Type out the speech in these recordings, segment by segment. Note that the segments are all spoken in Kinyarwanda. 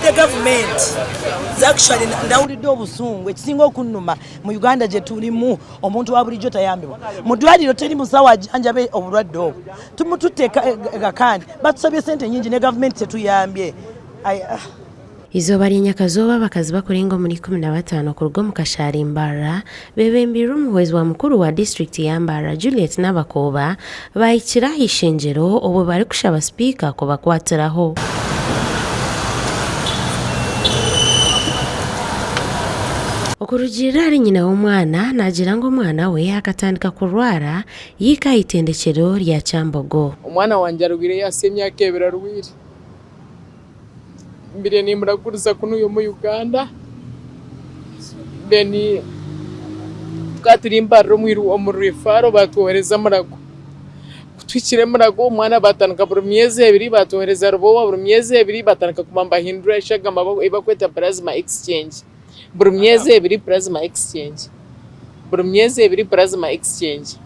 the government actually ndawulidde obusungu ekisinga okunnuma mu Uganda gye tulimu omuntu wa bulijjo tayambibwa mu ddwaliro teri musawo ajanjabe obulwadde obwo tumututte gakandi batusabye sente nyingi ne gavumenti tetuyambye. Izoba ly'Enyakazoba abakazi bakulinga muri 15 ku rugo mu Kashari Mbarara bebembera umuhwezi wa mukuru wa district ya Mbarara Juliet Nabakoba bayikira ishengero obwo bari kushaba speaker ko bakwatiraho. Okurujira ari nyina w'umwana nagira ngo umwana we akatandika kurwara yika itendekero rya Kyambogo. Umwana wanje arugire yasemya kebera rwiri mbere ni murakuruza kuno yo mu Uganda beni twaturimbarro mwiru omurifaro batohereza murago kutwikire murago umwana batanka buri myezi 2 batohereza rubo buri myezi 2 batanka kumamba hindura shaga mabako ibakweta plasma exchange buri myezi 2 plasma exchange buri myezi 2 plasma exchange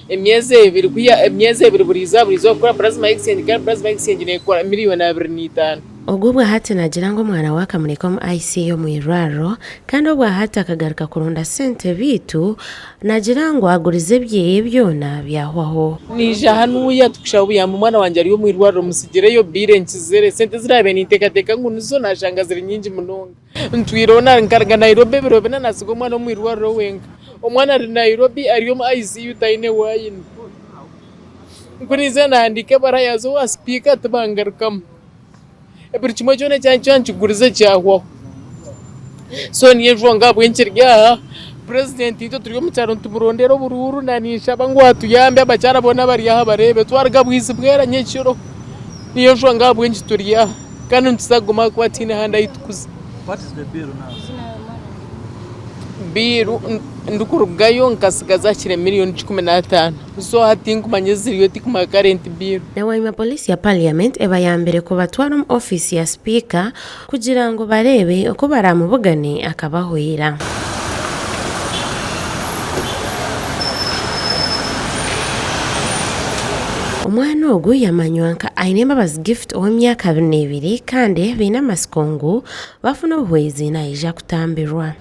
emyezi 2 buriza gukora plasma exchange kandi plasma exchange ne kwa miliyoni 25. Ogubwa hati nagira ngo mwana waka muneko ICU mu iraro kandi obwa hati akagaruka kurunda sente bitu nagira ngo agurize byeye byona byahwaho nije hanuya tukushabuya mu mwana wanje ari mu iraro musigireyo bire nkizere sente zirabe nitekateka ngo nizo nashanga ziri nyingi munonga ntwirona nkarga Nairobi birobe nasigo mwana mu iraro wenga umwana ari Nairobi ariyo mu ICU taine wayini nkunize nandike barayazo wa speaker tabangarukam buri kimwe cyone cyancu gurize cyahwa so niye jwanga bwenkirya president ito turiyo mu cyaro tumurondero bururu nanisha bangwa tuyambe abacyara bona bari aha barebe twarga bwizi bwera nyekiro niyo jwanga bwenkituriya kandi ntizaguma kwatina handa itukuza. What is the bill now? Biru ndukurugayo nkasigaza kire miliyoni 15 so hatinkumanye ziriyo tikuma current biru. Nawaima polisi ya parliament eba ya mbere ko batwara mu office ya speaker kugira ngo barebe uko baramubugane akabahwira. Umwana ogu yamanywanka ainemba bas gift omyaka 2 kandi bina masikongo bafuna buhwezi na ija kutambirwa.